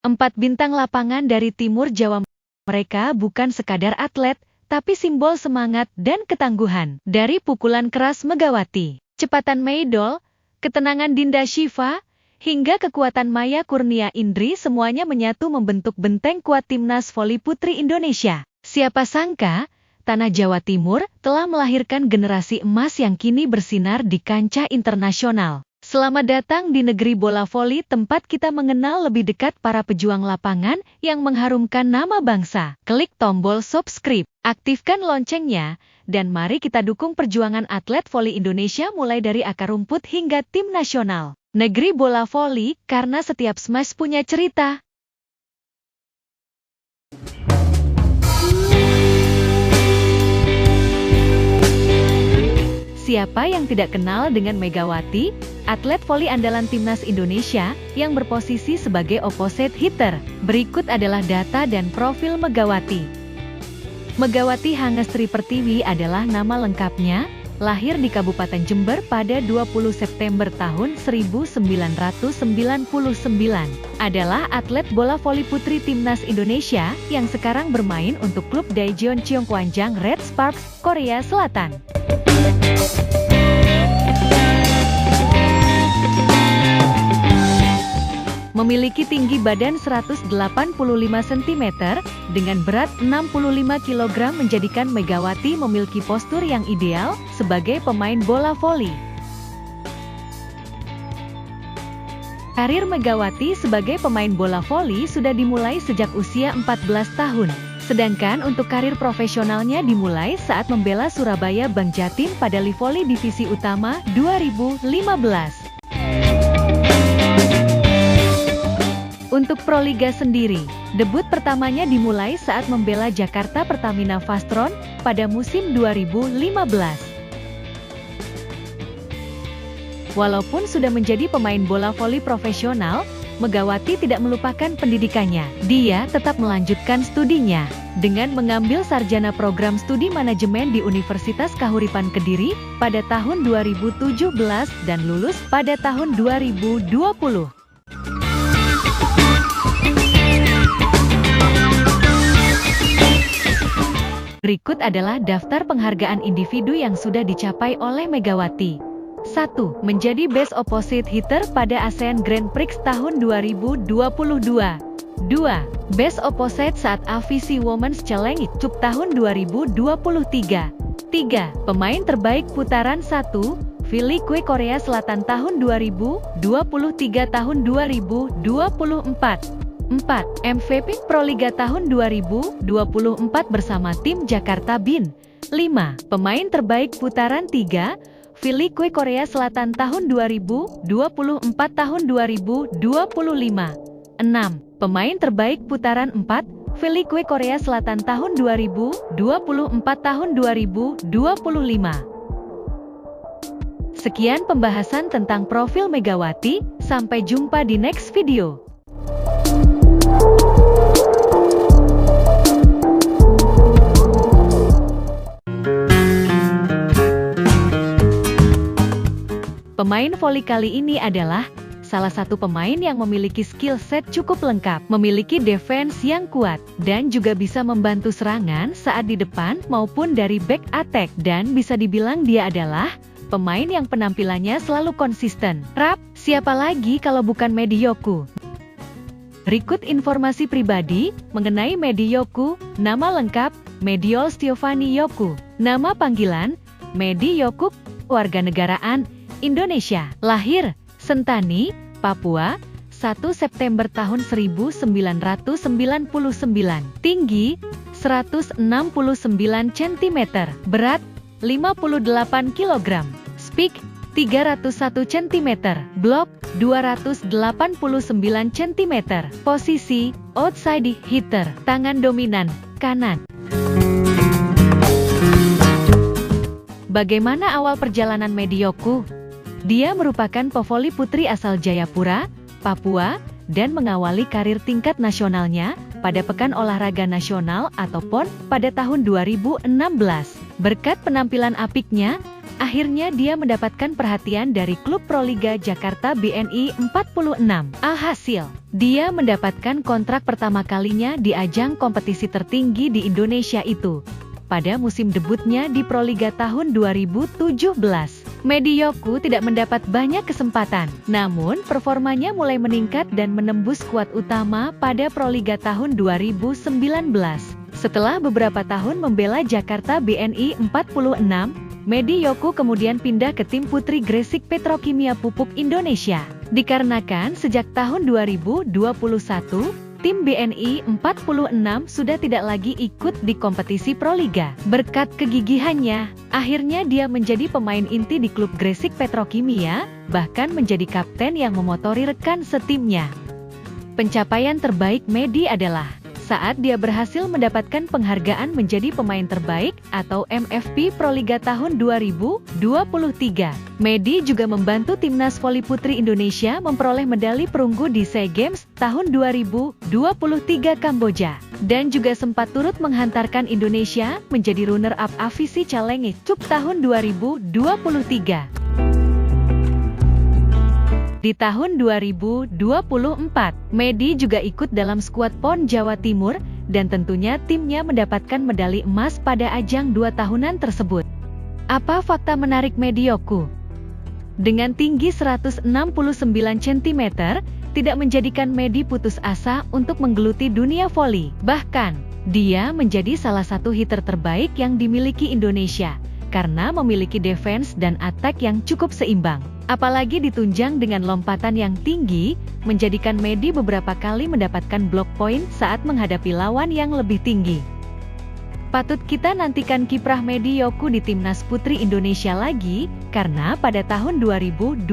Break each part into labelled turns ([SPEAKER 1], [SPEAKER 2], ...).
[SPEAKER 1] 4 bintang lapangan dari Timur Jawa. Mereka bukan sekadar atlet, tapi simbol semangat dan ketangguhan. Dari pukulan keras Megawati, kecepatan Meidol, ketenangan Dinda Shiva, hingga kekuatan Maya Kurnia Indri, semuanya menyatu membentuk benteng kuat timnas voli putri Indonesia. Siapa sangka, tanah Jawa Timur telah melahirkan generasi emas yang kini bersinar di kancah internasional. Selamat datang di negeri bola voli, tempat kita mengenal lebih dekat para pejuang lapangan yang mengharumkan nama bangsa. Klik tombol subscribe, aktifkan loncengnya, dan mari kita dukung perjuangan atlet voli Indonesia mulai dari akar rumput hingga tim nasional. Negeri bola voli, karena setiap smash punya cerita. Siapa yang tidak kenal dengan Megawati, atlet voli andalan timnas Indonesia yang berposisi sebagai opposite hitter? Berikut adalah data dan profil Megawati. Megawati Hangestri Pertiwi adalah nama lengkapnya, lahir di Kabupaten Jember pada 20 September tahun 1999. Adalah atlet bola voli putri timnas Indonesia yang sekarang bermain untuk klub Daejeon Cheongkwanjang Red Sparks, Korea Selatan. Memiliki tinggi badan 185 cm dengan berat 65 kg, menjadikan Megawati memiliki postur yang ideal sebagai pemain bola voli. Karir Megawati sebagai pemain bola voli sudah dimulai sejak usia 14 tahun. Sedangkan untuk karir profesionalnya dimulai saat membela Surabaya Bank Jatim pada Livoli Divisi Utama 2015. Untuk Proliga sendiri, debut pertamanya dimulai saat membela Jakarta Pertamina Vastron pada musim 2015. Walaupun sudah menjadi pemain bola voli profesional, Megawati tidak melupakan pendidikannya. Dia tetap melanjutkan studinya dengan mengambil sarjana program studi manajemen di Universitas Kahuripan Kediri pada tahun 2017 dan lulus pada tahun 2020. Berikut adalah daftar penghargaan individu yang sudah dicapai oleh Megawati. 1. Menjadi Best Opposite Hitter pada ASEAN Grand Prix tahun 2022. 2. Best Opposite saat AVC Women's Challenge Cup tahun 2023. 3. Pemain terbaik putaran 1, V-League Korea Selatan tahun 2023 tahun 2024. 4. MVP Proliga tahun 2024 bersama tim Jakarta Bin. 5. Pemain terbaik putaran 3, V-League Korea Selatan tahun 2024 tahun 2025. 6. Pemain terbaik putaran 4, V-League Korea Selatan tahun 2024 tahun 2025. Sekian pembahasan tentang profil Megawati, sampai jumpa di next video. Pemain voli kali ini adalah salah satu pemain yang memiliki skill set cukup lengkap, memiliki defense yang kuat, dan juga bisa membantu serangan saat di depan maupun dari back attack. Dan bisa dibilang dia adalah pemain yang penampilannya selalu konsisten. Siapa lagi kalau bukan Medi Yoku? Berikut informasi pribadi mengenai Medi Yoku. Nama lengkap, Mediol Stiovani Yoku. Nama panggilan, Medi Yoku. Warganegaraan Indonesia. Lahir Sentani, Papua, 1 September tahun 1999. Tinggi 169 cm. Berat 58 kg. Speak 301 cm. Block 289 cm. Posisi outside hitter. Tangan dominan kanan. Bagaimana awal perjalanan Medi Yoku? Dia merupakan pevoli putri asal Jayapura, Papua, dan mengawali karir tingkat nasionalnya pada Pekan Olahraga Nasional atau PON pada tahun 2016. Berkat penampilan apiknya, Akhirnya dia mendapatkan perhatian dari klub Proliga Jakarta BNI 46. Alhasil, dia mendapatkan kontrak pertama kalinya di ajang kompetisi tertinggi di Indonesia itu, pada musim debutnya di Proliga tahun 2017. Medioku tidak mendapat banyak kesempatan, namun performanya mulai meningkat dan menembus skuad utama pada Proliga tahun 2019. Setelah beberapa tahun membela Jakarta BNI 46, Medioku kemudian pindah ke tim putri Gresik Petrokimia Pupuk Indonesia. Dikarenakan sejak tahun 2021, tim BNI 46 sudah tidak lagi ikut di kompetisi Proliga. Berkat kegigihannya, akhirnya dia menjadi pemain inti di klub Gresik Petrokimia, bahkan menjadi kapten yang memotori rekan setimnya. Pencapaian terbaik Medi adalah saat dia berhasil mendapatkan penghargaan menjadi pemain terbaik atau MFP Proliga tahun 2023. Medi juga membantu timnas voli putri Indonesia memperoleh medali perunggu di SEA Games tahun 2023 Kamboja, dan juga sempat turut menghantarkan Indonesia menjadi runner-up AFC Challenge Cup tahun 2023. Di tahun 2024, Medi juga ikut dalam skuad PON Jawa Timur, dan tentunya timnya mendapatkan medali emas pada ajang 2 tahunan tersebut. Apa fakta menarik Medioku? Dengan tinggi 169 cm, tidak menjadikan Medi putus asa untuk menggeluti dunia voli. Bahkan, dia menjadi salah satu hitter terbaik yang dimiliki Indonesia, karena memiliki defense dan attack yang cukup seimbang. Apalagi ditunjang dengan lompatan yang tinggi, menjadikan Medi beberapa kali mendapatkan block point saat menghadapi lawan yang lebih tinggi. Patut kita nantikan kiprah Medioku di timnas putri Indonesia lagi, karena pada tahun 2024,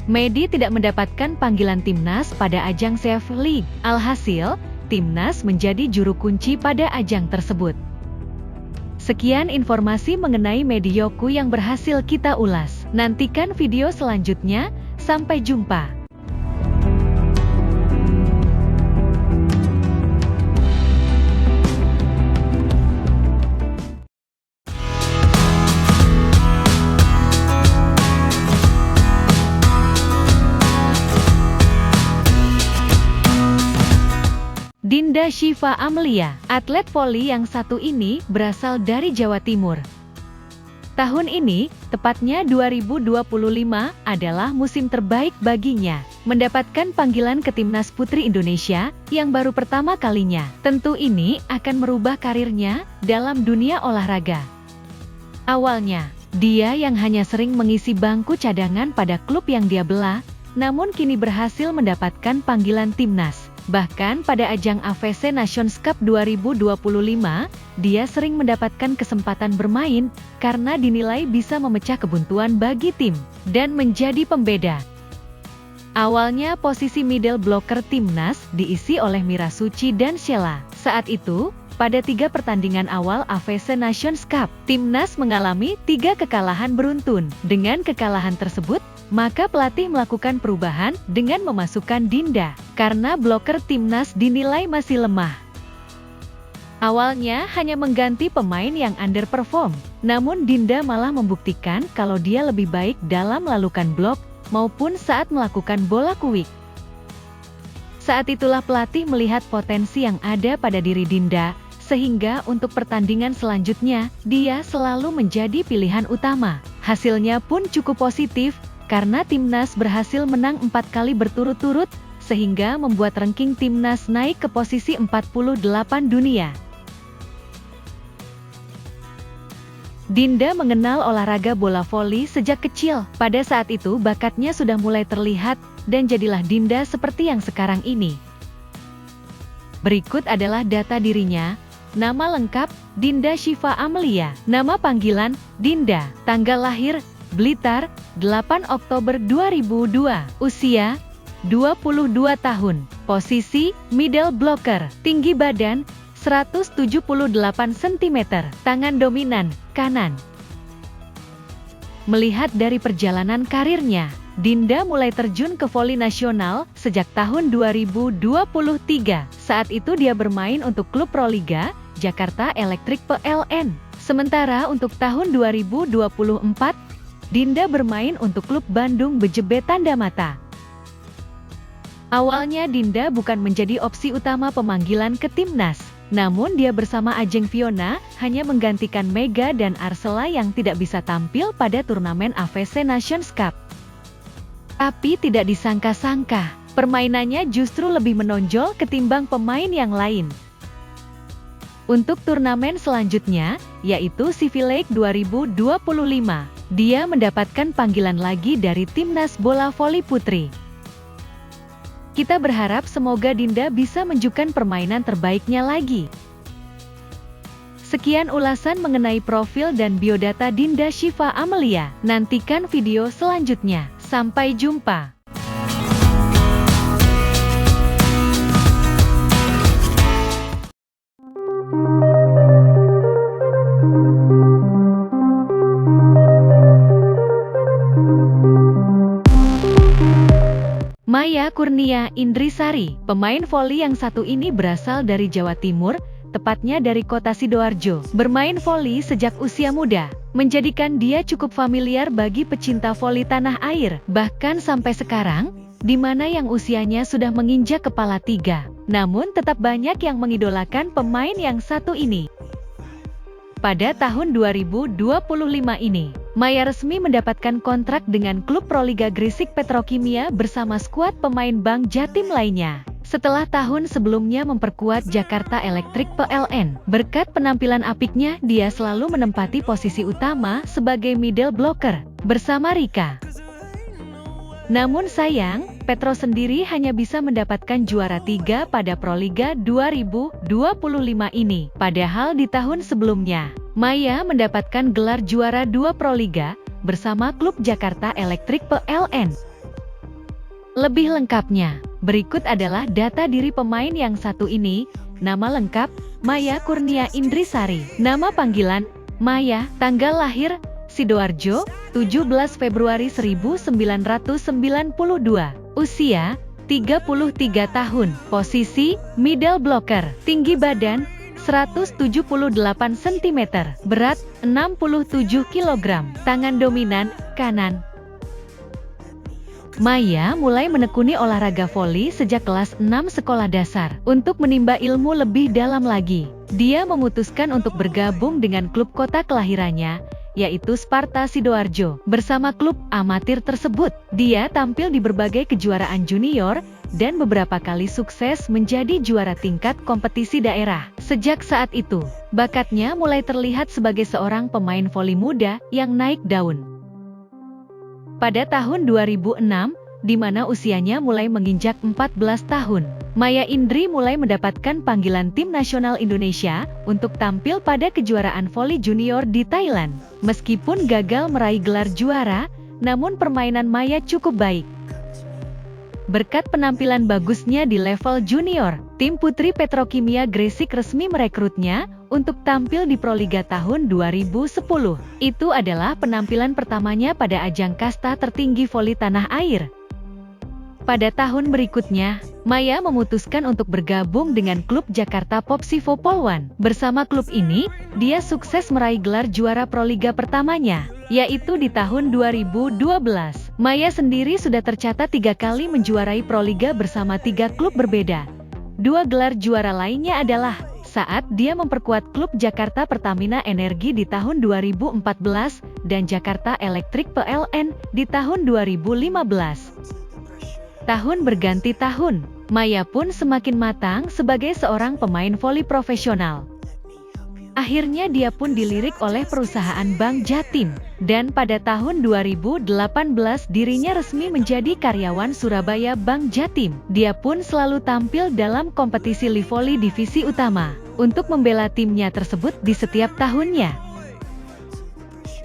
[SPEAKER 1] Medi tidak mendapatkan panggilan timnas pada ajang CF League. Alhasil, timnas menjadi juru kunci pada ajang tersebut. Sekian informasi mengenai Medioku yang berhasil kita ulas. Nantikan video selanjutnya, sampai jumpa. Dinda Syifa Amelia, atlet voli yang satu ini berasal dari Jawa Timur. Tahun ini, tepatnya 2025, adalah musim terbaik baginya, mendapatkan panggilan ke timnas putri Indonesia yang baru pertama kalinya. Tentu ini akan merubah karirnya dalam dunia olahraga. Awalnya, dia yang hanya sering mengisi bangku cadangan pada klub yang dia bela, namun kini berhasil mendapatkan panggilan timnas. Bahkan pada ajang AFC Nations Cup 2025, dia sering mendapatkan kesempatan bermain karena dinilai bisa memecah kebuntuan bagi tim dan menjadi pembeda. Awalnya posisi middle blocker timnas diisi oleh Mira Suci dan Sheila. Saat itu, pada 3 pertandingan awal AFC Nations Cup, timnas mengalami 3 kekalahan beruntun. Dengan kekalahan tersebut, maka pelatih melakukan perubahan dengan memasukkan Dinda, karena bloker timnas dinilai masih lemah. Awalnya hanya mengganti pemain yang underperform, namun Dinda malah membuktikan kalau dia lebih baik dalam melakukan blok, maupun saat melakukan bola quick. Saat itulah pelatih melihat potensi yang ada pada diri Dinda, sehingga untuk pertandingan selanjutnya, dia selalu menjadi pilihan utama. Hasilnya pun cukup positif, karena timnas berhasil menang 4 kali berturut-turut, sehingga membuat ranking timnas naik ke posisi 48 dunia. Dinda mengenal olahraga bola voli sejak kecil. Pada saat itu bakatnya sudah mulai terlihat, dan jadilah Dinda seperti yang sekarang ini. Berikut adalah data dirinya. Nama lengkap, Dinda Syifa Amelia. Nama panggilan, Dinda. Tanggal lahir, Blitar, 8 Oktober 2002. Usia, 22 tahun. Posisi, middle blocker. Tinggi badan, 178 cm. Tangan dominan, kanan. Melihat dari perjalanan karirnya, Dinda mulai terjun ke voli nasional sejak tahun 2023. Saat itu dia bermain untuk klub Proliga, Jakarta Electric PLN. Sementara untuk tahun 2024, Dinda bermain untuk klub Bandung BJB Tanda Mata. Awalnya Dinda bukan menjadi opsi utama pemanggilan ke timnas, namun dia bersama Ajeng Fiona hanya menggantikan Mega dan Arsela yang tidak bisa tampil pada turnamen AFC Nations Cup. Tapi tidak disangka-sangka, permainannya justru lebih menonjol ketimbang pemain yang lain. Untuk turnamen selanjutnya, yaitu CV League 2025, dia mendapatkan panggilan lagi dari timnas bola voli putri. Kita berharap semoga Dinda bisa menunjukkan permainan terbaiknya lagi. Sekian ulasan mengenai profil dan biodata Dinda Syifa Amelia. Nantikan video selanjutnya. Sampai jumpa. Maya Kurnia Indrisari, pemain voli yang satu ini berasal dari Jawa Timur, tepatnya dari kota Sidoarjo. Bermain voli sejak usia muda, menjadikan dia cukup familiar bagi pecinta voli tanah air. Bahkan sampai sekarang, di mana yang usianya sudah menginjak kepala 3, namun tetap banyak yang mengidolakan pemain yang satu ini. Pada tahun 2025 ini, Maya resmi mendapatkan kontrak dengan klub Proliga Gresik Petrokimia bersama skuad pemain Bank Jatim lainnya. Setelah tahun sebelumnya memperkuat Jakarta Electric PLN, berkat penampilan apiknya dia selalu menempati posisi utama sebagai middle blocker bersama Rika. Namun sayang, Petro sendiri hanya bisa mendapatkan juara 3 pada Proliga 2025 ini. Padahal di tahun sebelumnya, Maya mendapatkan gelar juara 2 Proliga bersama klub Jakarta Electric PLN. Lebih lengkapnya, berikut adalah data diri pemain yang satu ini. Nama lengkap, Maya Kurnia Indrisari. Nama panggilan, Maya. Tanggal lahir, Sidoarjo, 17 Februari 1992. Usia, 33 tahun. Posisi, middle blocker. Tinggi badan, 178 cm. Berat, 67 kg. Tangan dominan, kanan. Maya mulai menekuni olahraga voli sejak kelas 6 sekolah dasar. Untuk menimba ilmu lebih dalam lagi, dia memutuskan untuk bergabung dengan klub kota kelahirannya, yaitu Sparta Sidoarjo. Bersama klub amatir tersebut, dia tampil di berbagai kejuaraan junior, dan beberapa kali sukses menjadi juara tingkat kompetisi daerah. Sejak saat itu, bakatnya mulai terlihat sebagai seorang pemain voli muda yang naik daun. Pada tahun 2006, di mana usianya mulai menginjak 14 tahun, Maya Indri mulai mendapatkan panggilan tim nasional Indonesia untuk tampil pada kejuaraan voli junior di Thailand. Meskipun gagal meraih gelar juara, namun permainan Maya cukup baik. Berkat penampilan bagusnya di level junior, tim putri Petrokimia Gresik resmi merekrutnya untuk tampil di Proliga tahun 2010. Itu adalah penampilan pertamanya pada ajang kasta tertinggi voli tanah air. Pada tahun berikutnya, Maya memutuskan untuk bergabung dengan klub Jakarta Popsivo Polwan. Bersama klub ini, dia sukses meraih gelar juara Proliga pertamanya, yaitu di tahun 2012. Maya sendiri sudah tercatat 3 kali menjuarai Proliga bersama 3 klub berbeda. 2 gelar juara lainnya adalah saat dia memperkuat klub Jakarta Pertamina Energi di tahun 2014 dan Jakarta Electric PLN di tahun 2015. Tahun berganti tahun, Maya pun semakin matang sebagai seorang pemain voli profesional. Akhirnya dia pun dilirik oleh perusahaan Bank Jatim, dan pada tahun 2018 dirinya resmi menjadi karyawan Surabaya Bank Jatim. Dia pun selalu tampil dalam kompetisi Livoli divisi utama, untuk membela timnya tersebut di setiap tahunnya.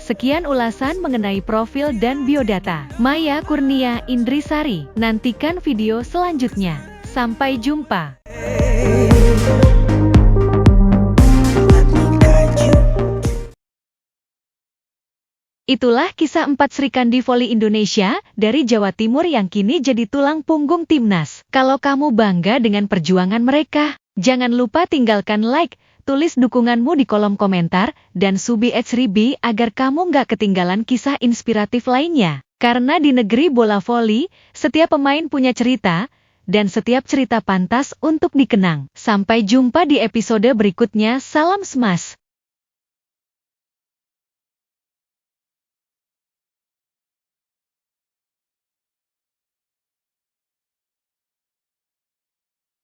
[SPEAKER 1] Sekian ulasan mengenai profil dan biodata Maya Kurnia Indrisari. Nantikan video selanjutnya. Sampai jumpa. Itulah kisah 4 Srikandi voli Indonesia dari Jawa Timur yang kini jadi tulang punggung timnas. Kalau kamu bangga dengan perjuangan mereka, jangan lupa tinggalkan like, tulis dukunganmu di kolom komentar, dan subi HRIB agar kamu nggak ketinggalan kisah inspiratif lainnya. Karena di negeri bola voli, setiap pemain punya cerita, dan setiap cerita pantas untuk dikenang. Sampai jumpa di episode berikutnya, salam Smash!